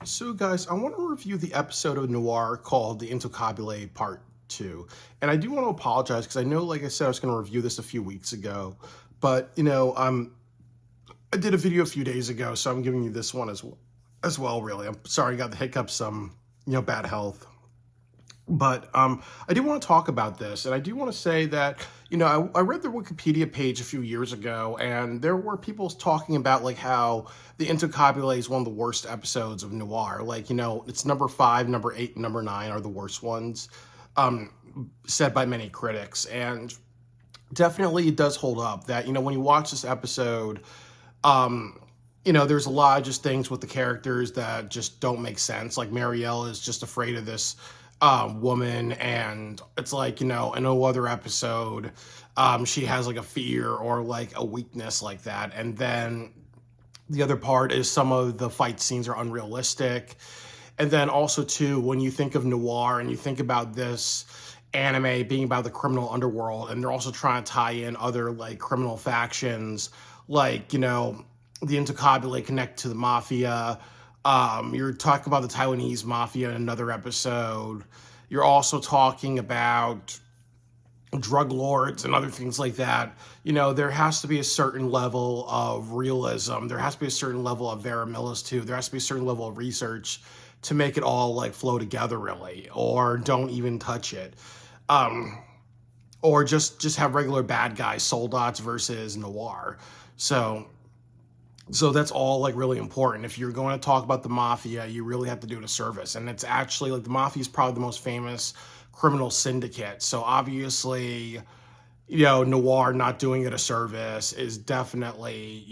So, guys, I want to review the episode of Noir called The Intoccabile Part 2. And I do want to apologize because I know, like I said, I was going to review this a few weeks ago. But, I did a video a few days ago, so I'm giving you this one as well, really. I'm sorry I got the hiccups, bad health. But I do want to talk about this, and I do want to say that, I read the Wikipedia page a few years ago, and there were people talking about, like, how the Intoccabile is one of the worst episodes of Noir. Like, it's number 5, number 8, and number 9 are the worst ones, um, said by many critics. And definitely it does hold up that, when you watch this episode, there's a lot of just things with the characters that just don't make sense. Like Marielle is just afraid of this woman, and it's like, in no other episode, she has like a fear or like a weakness like that. And then the other part is some of the fight scenes are unrealistic. And then also too, when you think of Noir and you think about this anime being about the criminal underworld, and they're also trying to tie in other like criminal factions, like, the Intoccabile connect to the mafia. You're talking about the Taiwanese mafia in another episode. You're also talking about drug lords and other things like that. There has to be a certain level of realism. There has to be a certain level of verisimilitude. There has to be a certain level of research to make it all like flow together, really, or don't even touch it. Or just have regular bad guys, soldats versus Noir. So that's all like really important. If you're going to talk about the mafia, you really have to do it a service. And it's actually like the mafia is probably the most famous criminal syndicate. So obviously, Noir not doing it a service is definitely,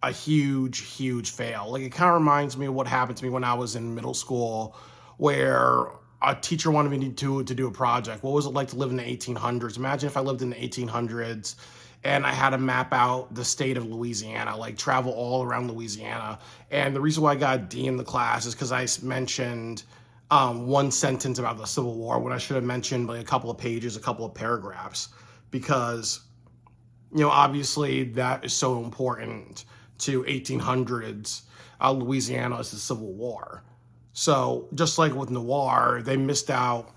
a huge, huge fail. Like it kind of reminds me of what happened to me when I was in middle school, where a teacher wanted me to do a project. What was it like to live in the 1800s? Imagine if I lived in the 1800s and I had to map out the state of Louisiana, like travel all around Louisiana. And the reason why I got a D in the class is because I mentioned one sentence about the Civil War when I should have mentioned like a couple of pages, a couple of paragraphs, because, obviously that is so important to 1800s Louisiana is the Civil War. So just like with Noir, they missed out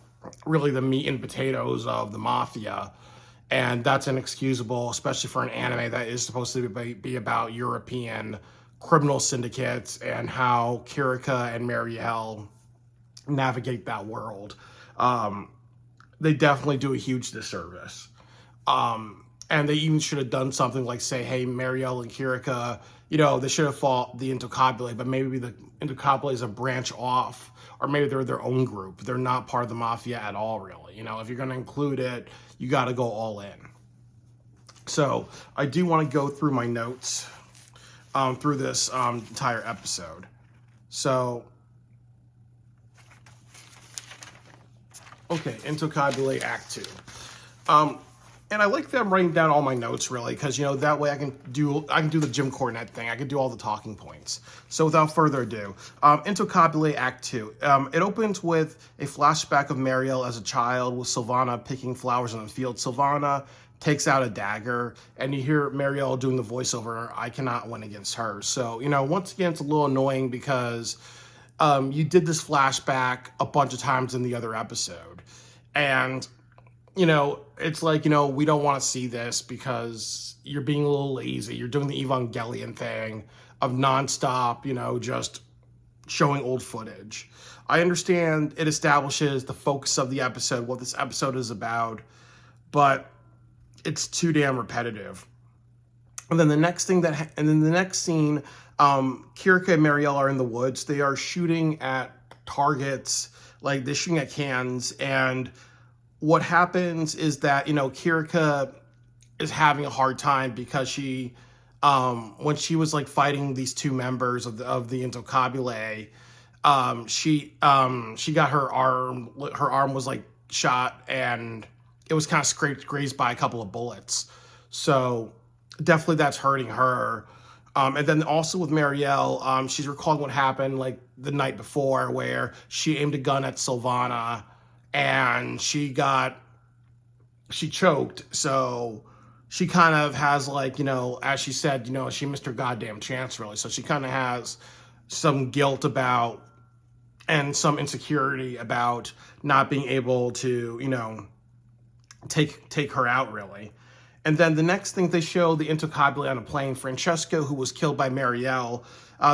really the meat and potatoes of the mafia. And that's inexcusable, especially for an anime that is supposed to be about European criminal syndicates and how Kirika and Marielle navigate that world. They definitely do a huge disservice. And they even should have done something like say, hey, Marielle and Kirika, they should have fought the Intoccabile, but maybe the Intoccabile is a branch off, or maybe they're their own group. They're not part of the mafia at all, really. If you're going to include it, you got to go all in. So I do want to go through my notes through this entire episode. So, okay, Intoccabile Act 2. And I like that I'm writing down all my notes, really, because, that way I can do the Jim Cornette thing. I can do all the talking points. So without further ado, Intoccabile Act 2. It opens with a flashback of Marielle as a child with Sylvana picking flowers in the field. Sylvana takes out a dagger, and you hear Marielle doing the voiceover, I cannot win against her. So, once again, it's a little annoying because you did this flashback a bunch of times in the other episode. And it's like, we don't want to see this because you're being a little lazy. You're doing the Evangelion thing of nonstop, just showing old footage. I understand it establishes the focus of the episode, what this episode is about, but it's too damn repetitive. And then the next scene, Kirika and Marielle are in the woods. They are shooting at targets, like they're shooting at cans, and what happens is that, Kirika is having a hard time because she, when she was like fighting these two members of the Intoccabile, she got her arm was like shot, and it was kind of grazed by a couple of bullets. So definitely that's hurting her. And then also with Marielle, she's recalling what happened like the night before, where she aimed a gun at Sylvana and she choked. So she kind of has like, as she said, she missed her goddamn chance, really. So she kind of has some guilt about and some insecurity about not being able to, take her out really. And then the next thing they show the Intoccabile on a plane. Francesco, who was killed by Marielle,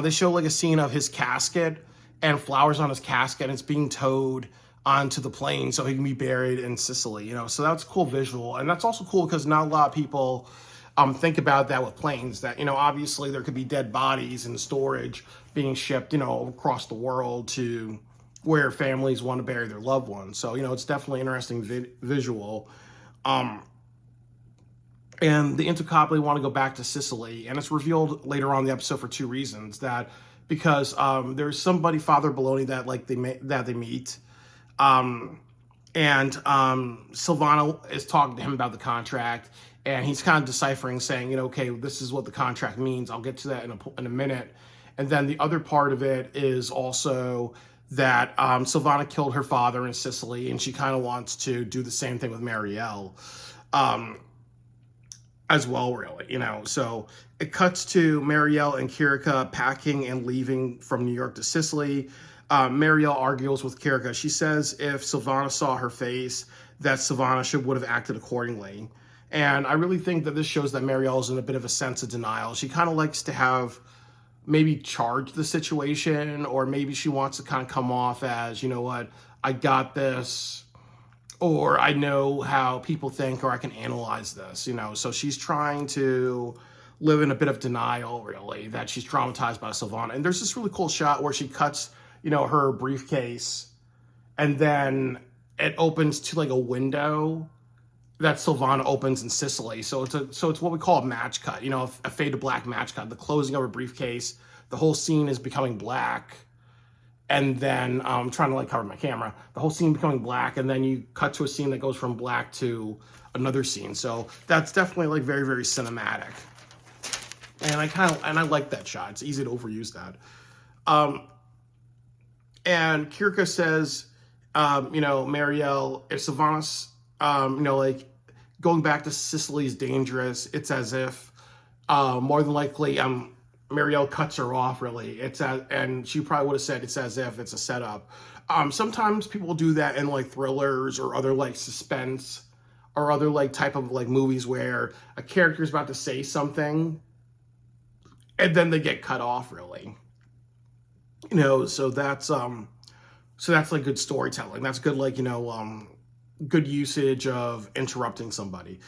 they show like a scene of his casket and flowers on his casket, and it's being towed onto the plane so he can be buried in Sicily. So that's a cool visual, and that's also cool because not a lot of people think about that with planes. That obviously there could be dead bodies in storage being shipped, across the world to where families want to bury their loved ones. So it's definitely an interesting visual. And the Intoccabile want to go back to Sicily, and it's revealed later on in the episode for two reasons. That because there's somebody, Father Bologna, that they meet, and Silvana is talking to him about the contract, and he's kind of deciphering, saying, okay, this is what the contract means. I'll get to that in a minute. And then the other part of it is also that Silvana killed her father in Sicily, and she kind of wants to do the same thing with Marielle. As well, really, So it cuts to Marielle and Kirika packing and leaving from New York to Sicily. Marielle argues with Kirika. She says if Silvana saw her face, that Silvana would have acted accordingly. And I really think that this shows that Marielle's in a bit of a sense of denial. She kind of likes to have maybe charge the situation, or maybe she wants to kind of come off as, you know what, I got this, or I know how people think, or I can analyze this, So she's trying to live in a bit of denial, really, that she's traumatized by Silvana. And there's this really cool shot where she cuts, her briefcase, and then it opens to like a window that Silvana opens in Sicily. So it's what we call a match cut, a fade to black match cut. The closing of her briefcase, the whole scene is becoming black. And then I'm trying to cover my camera. The whole scene becoming black, and then you cut to a scene that goes from black to another scene. So that's definitely very, very cinematic. And I like that shot. It's easy to overuse that. And Kirika says, Marielle, if Silvana's, going back to Sicily is dangerous. It's as if more than likely Marielle cuts her off, really. And she probably would have said it's as if it's a setup. Sometimes people do that in thrillers or other suspense or other type of movies where a character is about to say something and then they get cut off, really. So that's good storytelling. That's good good usage of interrupting somebody.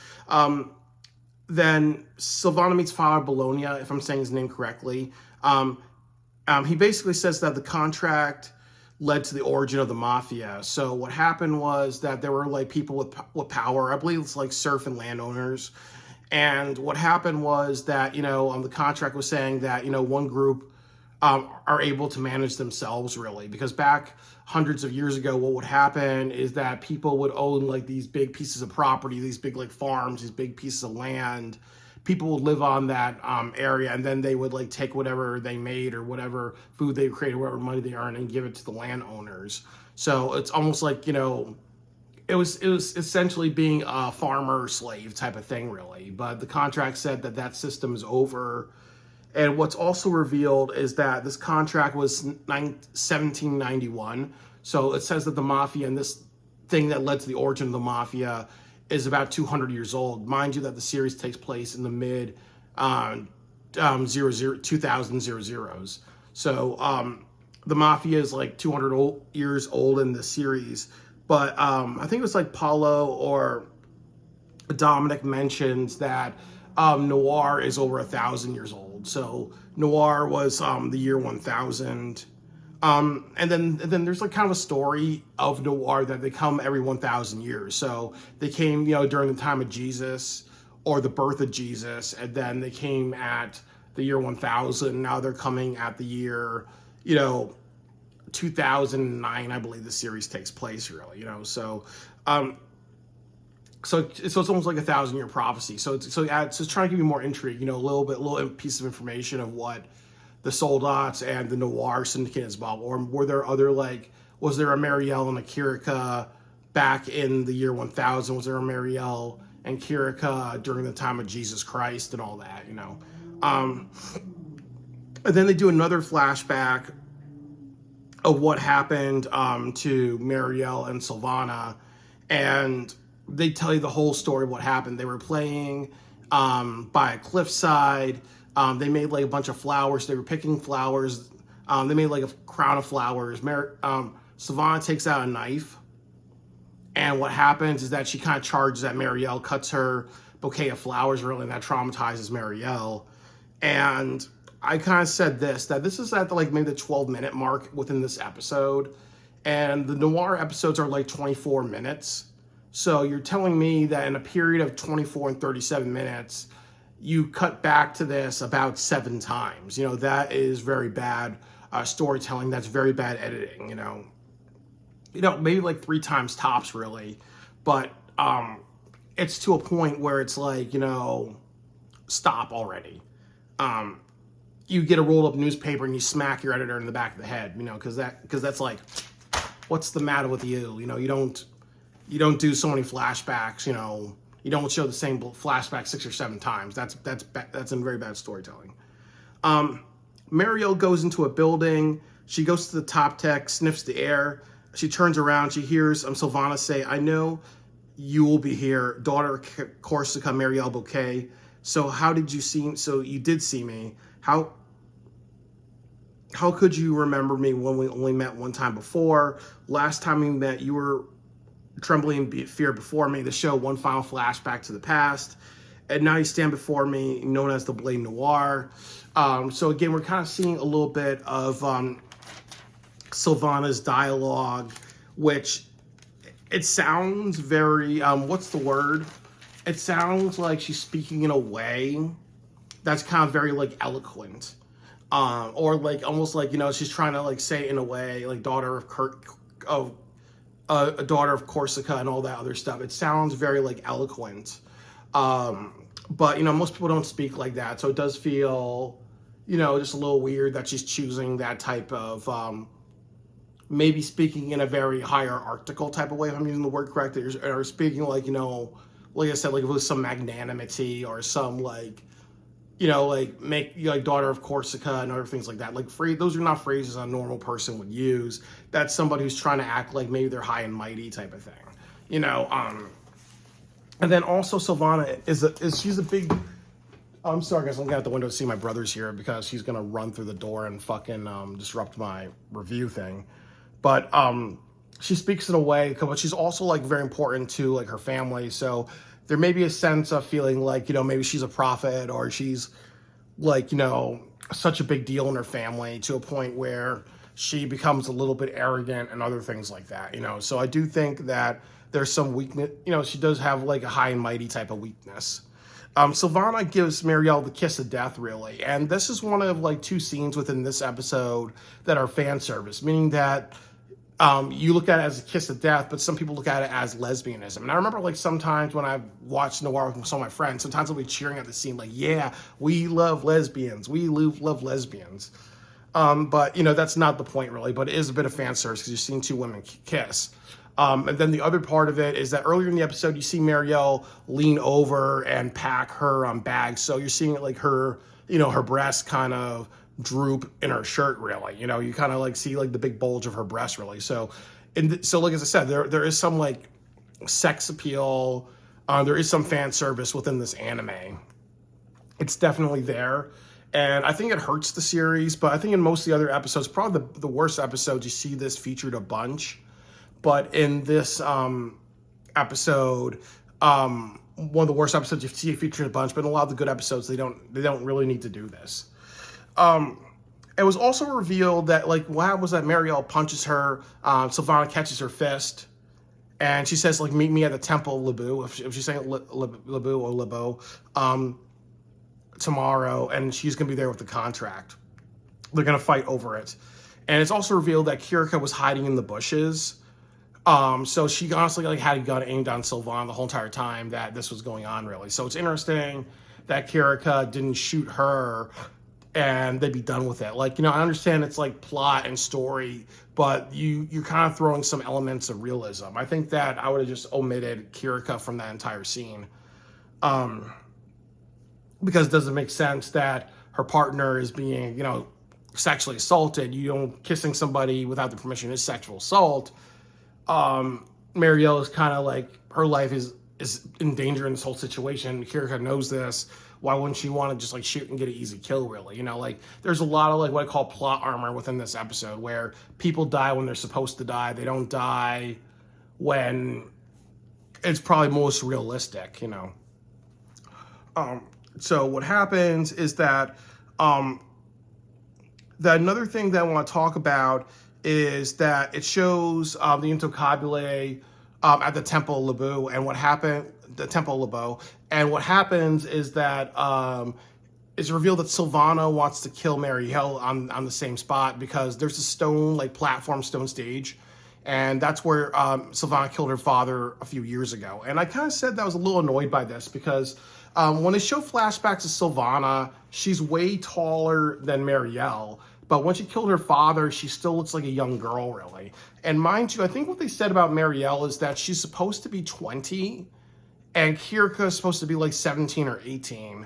Then Silvana meets Father Bologna, if I'm saying his name correctly. He basically says that the contract led to the origin of the mafia. So what happened was that there were people with power. I believe it's serf and landowners. And what happened was that, the contract was saying that, one group are able to manage themselves, really. Because back hundreds of years ago, what would happen is that people would own these big pieces of property, these big farms, these big pieces of land. People would live on that area, and then they would take whatever they made or whatever food they created, whatever money they earned, and give it to the landowners. So it's almost it was essentially being a farmer slave type of thing, really. But the contract said that system is over. And what's also revealed is that this contract was 1791. So it says that the mafia, and this thing that led to the origin of the mafia, is about 200 years old. Mind you that the series takes place in the mid 2000s. So the mafia is 200 years old in the series. But I think it was Paulo or Dominic mentions that Noir is over 1,000 years old. So Noir was the year 1000. And then there's kind of a story of Noir that they come every 1,000 years. So they came, during the time of Jesus or the birth of Jesus, and then they came at the year 1000. Now they're coming at the year, 2009, I believe the series takes place, really. So it's almost like a 1,000-year prophecy. So it's trying to give you more intrigue, a little piece of information of what the Soldats and the Noir syndicate is about. Or were there other was there a Marielle and a Kirika back in the year 1000? Was there a Marielle and Kirika during the time of Jesus Christ and all that? And then they do another flashback of what happened to Marielle and Sylvana, and they tell you the whole story of what happened. They were playing by a cliffside. They made like a bunch of flowers. They were picking flowers. They made like a crown of flowers. Sylvana takes out a knife, and what happens is that she kind of charges at Marielle, cuts her bouquet of flowers, really, and that traumatizes Marielle. And I kind of said that this is at like maybe the 12-minute mark within this episode, and the Noir episodes are like 24 minutes. So you're telling me that in a period of 24 and 37 minutes, you cut back to this about 7 times. You know, that is very bad storytelling. That's very bad editing, you know. Maybe like 3 times tops, really. But it's to a point where it's like, stop already. You get a rolled up newspaper and you smack your editor in the back of the head, because that's like, what's the matter with you? You don't do so many flashbacks, you don't show the same flashback 6 or 7 times. That's very bad storytelling. Marielle goes into a building. She goes to the top deck, sniffs the air. She turns around. She hears Sylvana say, "I know you will be here, daughter of Corsica, Marielle Bouquet. So how did you see? So you did see me. How could you remember me when we only met one time before? Last time we met, you were trembling in fear before me. The show, one final flashback to the past. And now you stand before me, known as the Blade Noir." So again, we're kind of seeing a little bit of Sylvana's dialogue, which it sounds very, what's the word? It sounds like she's speaking in a way that's kind of very like eloquent. Or like almost like, she's trying to like say it in a way like daughter of a daughter of Corsica and all that other stuff. It sounds very like eloquent. But most people don't speak like that. So it does feel, just a little weird that she's choosing that type of, maybe speaking in a very hierarchical type of way, if I'm using the word correctly, or speaking like, like I said, like if it was some magnanimity or some like, like daughter of Corsica and other things like that. Like those are not phrases a normal person would use. That's somebody who's trying to act like maybe they're high and mighty type of thing, And then also Sylvana she's a big. I'm sorry, guys. I'm looking out the window to see my brother's here because she's gonna run through the door and fucking disrupt my review thing. But she speaks in a way, but she's also like very important to like her family. So there may be a sense of feeling like, maybe she's a prophet or she's like, such a big deal in her family to a point where she becomes a little bit arrogant and other things like that, So I do think that there's some weakness, she does have like a high and mighty type of weakness. Sylvana gives Marielle the kiss of death, really. And this is one of like 2 scenes within this episode that are fan service, meaning that you look at it as a kiss of death, but some people look at it as lesbianism. And I remember like sometimes when I've watched Noir with some of my friends, sometimes I'll be cheering at the scene like, yeah, we love lesbians. We love lesbians. But, that's not the point really, but it is a bit of fan service because you're seeing 2 women kiss. And then the other part of it is that earlier in the episode, you see Marielle lean over and pack her bag. So you're seeing it like her, her breast kind of droop in her shirt, really. You kind of like see like the big bulge of her breast, really. So, so like as I said, there is some like sex appeal. There is some fan service within this anime. It's definitely there. And I think it hurts the series, but I think in most of the other episodes, probably the worst episodes, you see this featured a bunch. But in this episode, one of the worst episodes, you see it featured a bunch. But in a lot of the good episodes, they don't really need to do this. It was also revealed that like what happened was that Marielle punches her. Sylvana catches her fist, and she says like, "Meet me at the Temple of Lebu." If she's saying Lebu or Lebo, tomorrow, and she's gonna be there with the contract. They're gonna fight over it, and it's also revealed that Kirika was hiding in the bushes. So she honestly like had a gun aimed on Sylvana the whole entire time that this was going on, really. So it's interesting that Kirika didn't shoot her and they'd be done with it. Like, I understand it's like plot and story, but you're kind of throwing some elements of realism. I think that I would have just omitted Kirika from that entire scene. Because it doesn't make sense that her partner is being, sexually assaulted. Kissing somebody without the permission is sexual assault. Marielle is kind of like, her life is in danger in this whole situation. Kirika knows this. Why wouldn't she want to just like shoot and get an easy kill, really? Like there's a lot of like what I call plot armor within this episode, where people die when they're supposed to die. They don't die when it's probably most realistic, So what happens is that another thing that I want to talk about is that it shows the Intoccabile at the Temple of Lebeau, and what happened, the Temple of Lebeau, and what happens is that it's revealed that Sylvana wants to kill Marielle on the same spot, because there's a stone, like platform stone stage, and that's where Sylvana killed her father a few years ago. And I kind of said that I was a little annoyed by this, because when they show flashbacks of Sylvana, she's way taller than Marielle. But when she killed her father, she still looks like a young girl, really. And mind you, I think what they said about Marielle is that she's supposed to be 20, and Kirika is supposed to be like 17 or 18.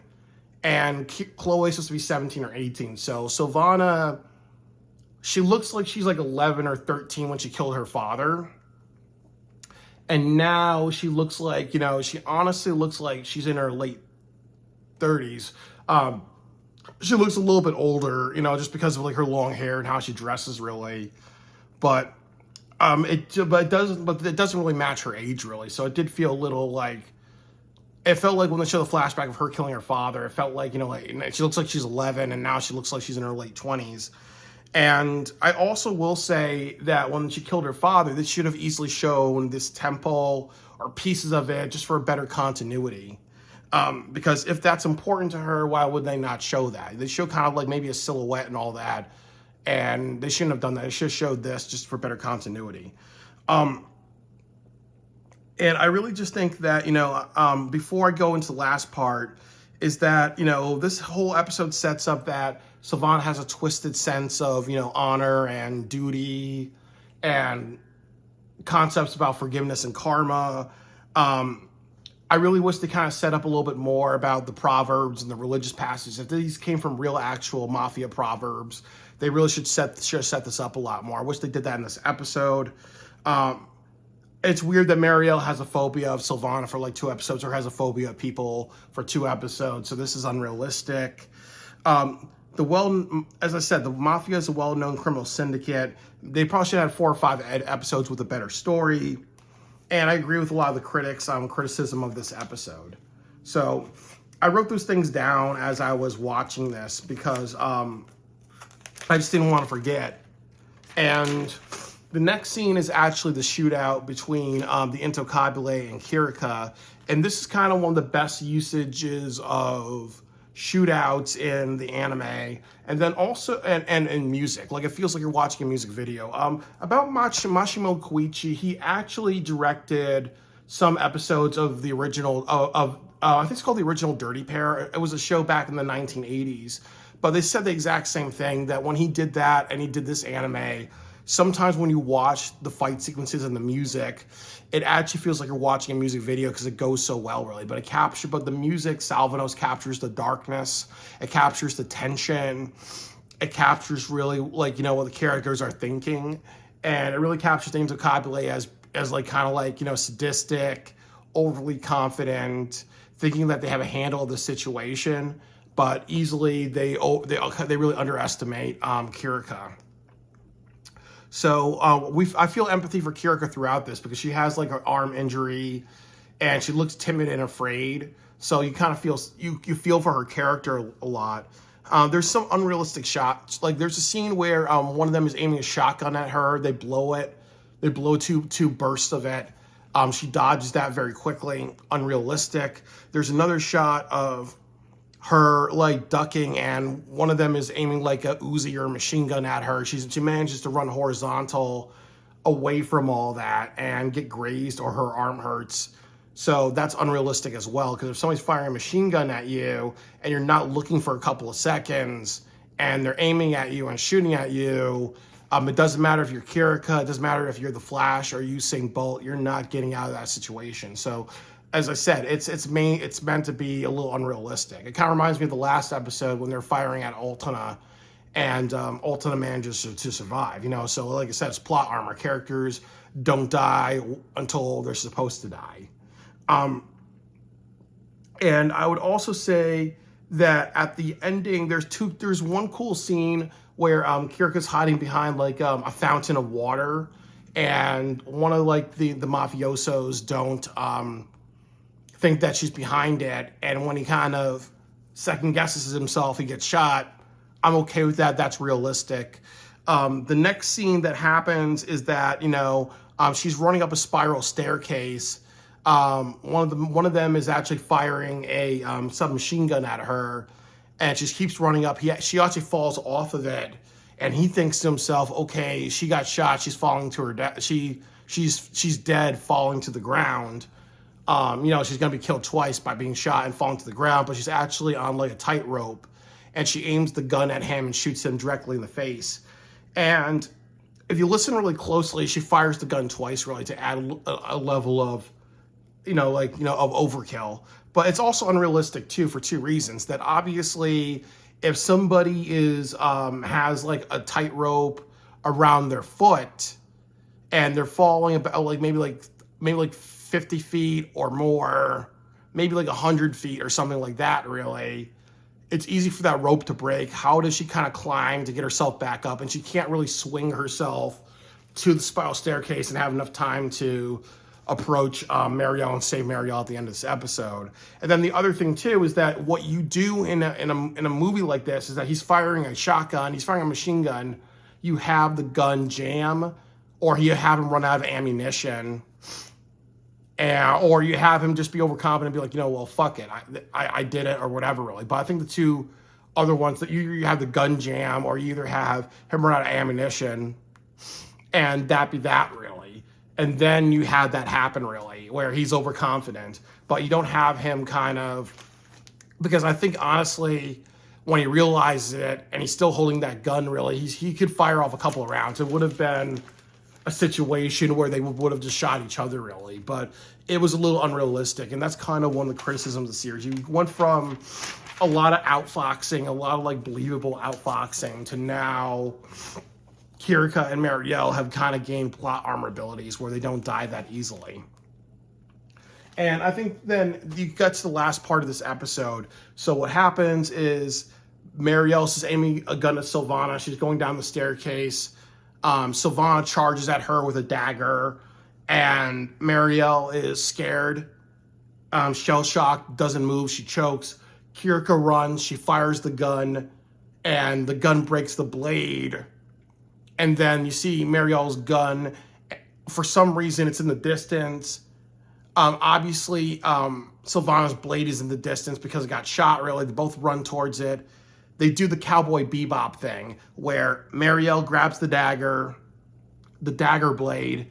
And Chloe is supposed to be 17 or 18. So Sylvana, she looks like she's like 11 or 13 when she killed her father. And now she looks like, she honestly looks like she's in her late 30s. She looks a little bit older, just because of like her long hair and how she dresses, really. But it doesn't really match her age, really. So it did feel a little like, it felt like when they show the flashback of her killing her father, it felt like, she looks like she's 11, and now she looks like she's in her late 20s. And I also will say that when she killed her father, this should have easily shown this temple or pieces of it just for better continuity. Because if that's important to her, why would they not show that? They show kind of like maybe a silhouette and all that, and they shouldn't have done that. They should have showed this just for better continuity. And I really just think that, before I go into the last part, is that, this whole episode sets up that Sylvana has a twisted sense of, honor and duty and concepts about forgiveness and karma. I really wish they kind of set up a little bit more about the proverbs and the religious passages. If these came from real, actual mafia proverbs, they really should set this up a lot more. I wish they did that in this episode. It's weird that Marielle has a phobia of Sylvana for like 2 episodes, or has a phobia of people for 2 episodes. So this is unrealistic. As I said, the mafia is a well-known criminal syndicate. They probably should have had 4 or 5 episodes with a better story. And I agree with a lot of the critics' criticism of this episode. So I wrote those things down as I was watching this, because I just didn't want to forget. And the next scene is actually the shootout between the Intoccabile and Kirika. And this is kind of one of the best usages of shootouts in the anime, and then also and music. Like, it feels like you're watching a music video. About Mashimo Koichi, he actually directed some episodes of the original I think it's called the original Dirty Pair. It was a show back in the 1980s, but they said the exact same thing, that when he did that and he did this anime, sometimes when you watch the fight sequences and the music, it actually feels like you're watching a music video, because it goes so well, really. But the music, Salvanos captures the darkness, it captures the tension, it captures really like, what the characters are thinking, and it really captures the Intoccabile as like kind of like, sadistic, overly confident, thinking that they have a handle of the situation, but easily they really underestimate Kirika. So I feel empathy for Kirika throughout this, because she has like an arm injury and she looks timid and afraid. So you kind of feel, you feel for her character a lot. There's some unrealistic shots. Like, there's a scene where one of them is aiming a shotgun at her. They blow it. They blow two bursts of it. She dodges that very quickly. Unrealistic. There's another shot of her like ducking, and one of them is aiming like a Uzi or a machine gun at her. She manages to run horizontal away from all that and get grazed, or her arm hurts. So that's unrealistic as well, because if somebody's firing a machine gun at you and you're not looking for a couple of seconds and they're aiming at you and shooting at you, it doesn't matter if you're Kirika, it doesn't matter if you're the Flash or Usain Bolt, you're not getting out of that situation. So as I said, it's meant to be a little unrealistic. It kind of reminds me of the last episode when they're firing at Altana, and Altana manages to survive. So like I said, it's plot armor. Characters don't die until they're supposed to die. And I would also say that at the ending, there's one cool scene where Kirika's hiding behind like a fountain of water, and one of like the mafiosos don't think that she's behind it, and when he kind of second guesses himself, he gets shot. I'm okay with that. That's realistic. The next scene that happens is that she's running up a spiral staircase. One of them is actually firing a submachine gun at her, and she keeps running up. She actually falls off of it, and he thinks to himself, okay, she got shot. She's falling to her death. She's dead, falling to the ground. She's gonna be killed twice by being shot and falling to the ground, but she's actually on like a tightrope, and she aims the gun at him and shoots him directly in the face. And if you listen really closely, she fires the gun twice, really, to add a level of of overkill. But it's also unrealistic too, for two reasons. That obviously, if somebody has like a tightrope around their foot and they're falling about maybe like 50 feet or more, maybe like 100 feet or something like that, really, it's easy for that rope to break. How does she kind of climb to get herself back up? And she can't really swing herself to the spiral staircase and have enough time to approach Marielle and save Marielle at the end of this episode. And then the other thing too is that what you do in a movie like this is that he's firing a shotgun, he's firing a machine gun, you have the gun jam, or you have him run out of ammunition, or you have him just be overconfident and be like, well, fuck it, I did it, or whatever, really. But I think the two other ones, that you have the gun jam, or you either have him run out of ammunition, and that be that, really. And then you have that happen, really, where he's overconfident, but you don't have him kind of, because I think, honestly, when he realizes it, and he's still holding that gun, really, he could fire off a couple of rounds. It would have been a situation where they would have just shot each other, really, but it was a little unrealistic, and that's kind of one of the criticisms of the series. You went from a lot of outfoxing, a lot of like believable outfoxing, to now Kirika and Marielle have kind of gained plot armor abilities where they don't die that easily. And I think then you get to the last part of this episode. So what happens is Marielle is aiming a gun at Sylvana. She's going down the staircase. Sylvana charges at her with a dagger, and Marielle is scared. Shell-shocked, doesn't move, she chokes. Kirika runs, she fires the gun, and the gun breaks the blade. And then you see Marielle's gun. For some reason, it's in the distance. Obviously, Sylvana's blade is in the distance because it got shot, really. They both run towards it. They do the Cowboy Bebop thing, where Marielle grabs the dagger blade.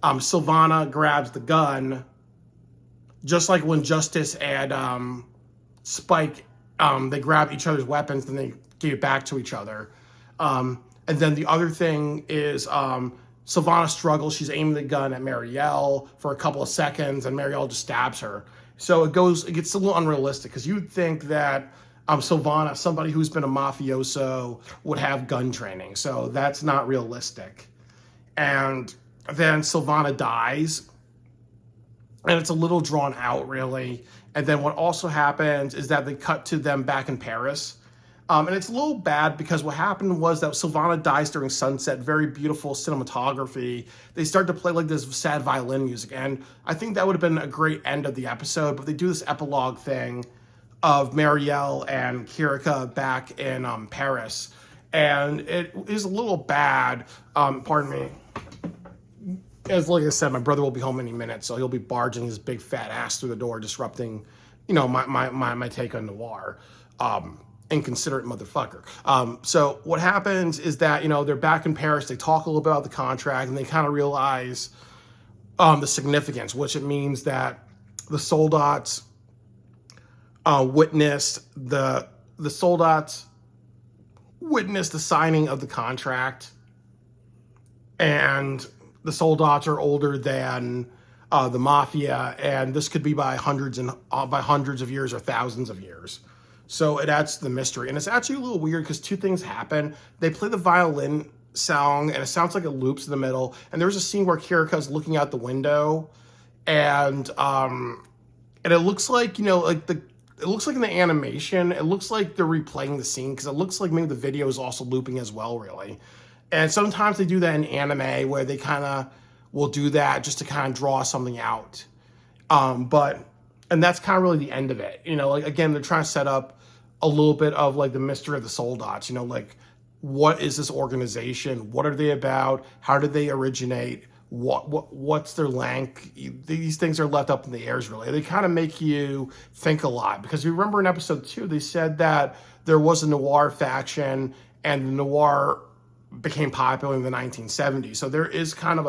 Sylvana grabs the gun. Just like when Justice and Spike, they grab each other's weapons, then they give it back to each other. And then the other thing is Sylvana struggles. She's aiming the gun at Marielle for a couple of seconds, and Marielle just stabs her. So it gets a little unrealistic, because you'd think that Sylvana, somebody who's been a mafioso, would have gun training. So that's not realistic. And then Sylvana dies, and it's a little drawn out, really. And then what also happens is that they cut to them back in Paris. And it's a little bad, because what happened was that Sylvana dies during sunset, very beautiful cinematography. They start to play like this sad violin music, and I think that would have been a great end of the episode, but they do this epilogue thing of Marielle and Kirika back in Paris, and it is a little bad. Pardon me. As like I said, my brother will be home any minute, so he'll be barging his big fat ass through the door, disrupting, my take on Noir. Inconsiderate motherfucker. So what happens is that, they're back in Paris, they talk a little bit about the contract, and they kind of realize the significance, which it means that the soldats witnessed the signing of the contract, and the soldats are older than the mafia, and this could be by hundreds of years or thousands of years. So it adds to the mystery, and it's actually a little weird because two things happen. They play the violin song, and it sounds like it loops in the middle. And there's a scene where Kirika's looking out the window, and it looks like, it looks like in the animation, it looks like they're replaying the scene because it looks like maybe the video is also looping as well, really. And sometimes they do that in anime where they kind of will do that just to kind of draw something out. And that's kind of really the end of it. Like, again, they're trying to set up a little bit of like the mystery of the Soldats, like what is this organization? What are they about? How did they originate? What's their length? These things are left up in the airs, really. They kind of make you think a lot because you remember in episode 2, they said that there was a Noir faction and the Noir became popular in the 1970s. So there is kind of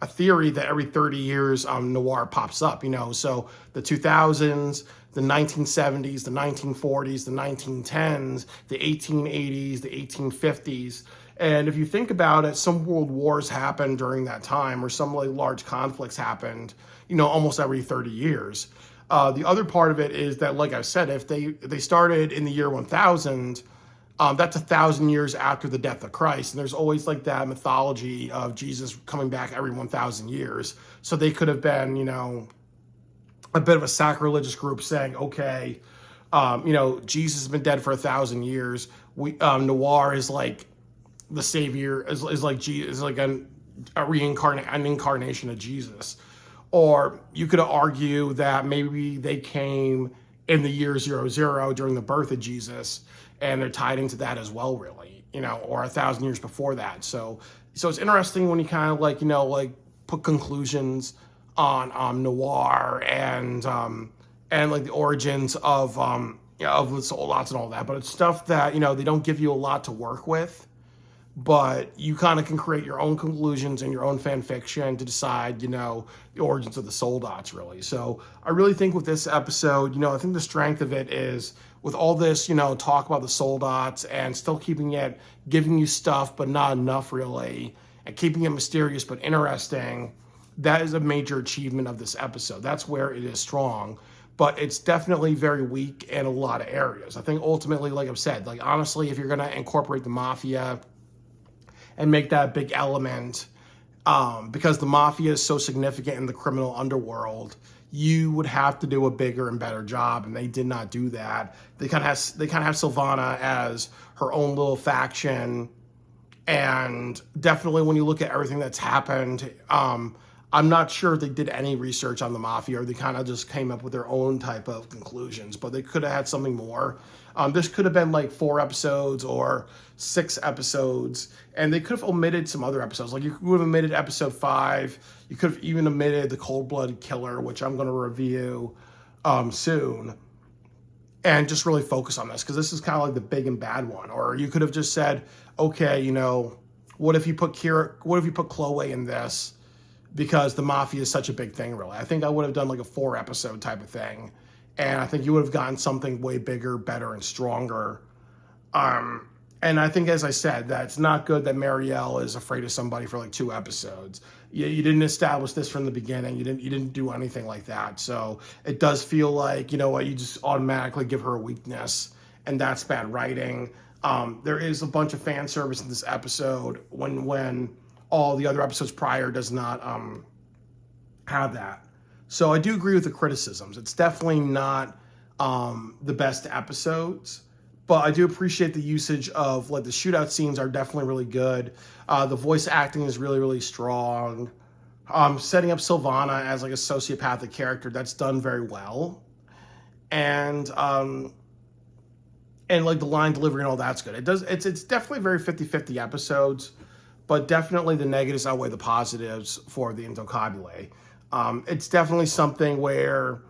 a theory that every 30 years Noir pops up, so the 2000s, the 1970s, the 1940s, the 1910s, the 1880s, the 1850s. And if you think about it, some world wars happened during that time, or some like large conflicts happened, almost every 30 years. The other part of it is that, like I said, if they started in the year 1000, that's 1,000 years after the death of Christ. And there's always like that mythology of Jesus coming back every 1,000 years. So they could have been, a bit of a sacrilegious group saying, okay, Jesus has been dead for 1,000 years. Noir is like the savior, is like Jesus, is like an incarnation of Jesus. Or you could argue that maybe they came in the year 00 during the birth of Jesus, and they're tied into that as well, really, or 1,000 years before that. So it's interesting when you kind of like put conclusions on Noir and like the origins of the Soldats and all that. But it's stuff that they don't give you a lot to work with, but you kind of can create your own conclusions and your own fan fiction to decide, the origins of the Soldats, really. So I really think with this episode, I think the strength of it is with all this, talk about the Soldats and still giving you stuff, but not enough, really, and keeping it mysterious but interesting. That is a major achievement of this episode. That's where it is strong, but it's definitely very weak in a lot of areas. I think ultimately, like I've said, like honestly, if you're going to incorporate the mafia and make that a big element, because the mafia is so significant in the criminal underworld, you would have to do a bigger and better job, and they did not do that. They kind of have Sylvana as her own little faction, and definitely when you look at everything that's happened, I'm not sure if they did any research on the mafia or they kind of just came up with their own type of conclusions, but they could have had something more. This could have been like 4 episodes or 6 episodes, and they could have omitted some other episodes. Like you would have omitted episode 5. You could have even omitted the cold-blooded killer, which I'm going to review soon, and just really focus on this because this is kind of like the big and bad one. Or you could have just said, okay, what if you put Chloe in this? Because the mafia is such a big thing, really. I think I would have done like a 4-episode type of thing. And I think you would have gotten something way bigger, better, and stronger. And I think, as I said, that it's not good that Marielle is afraid of somebody for like 2 episodes. You didn't establish this from the beginning. You didn't do anything like that. So it does feel like, you just automatically give her a weakness. And that's bad writing. There is a bunch of fan service in this episode when all the other episodes prior does not have that. So I do agree with the criticisms. It's definitely not the best episodes, but I do appreciate the usage of like the shootout scenes are definitely really good. The voice acting is really, really strong. Setting up Sylvana as like a sociopathic character, that's done very well. And like the line delivery and all that's good. It's definitely very 50-50 episodes, but definitely the negatives outweigh the positives for the Intoccabile. It's definitely something where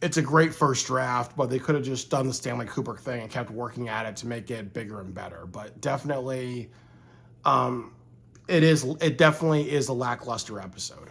it's a great first draft, but they could have just done the Stanley Kubrick thing and kept working at it to make it bigger and better. But definitely, it definitely is a lackluster episode.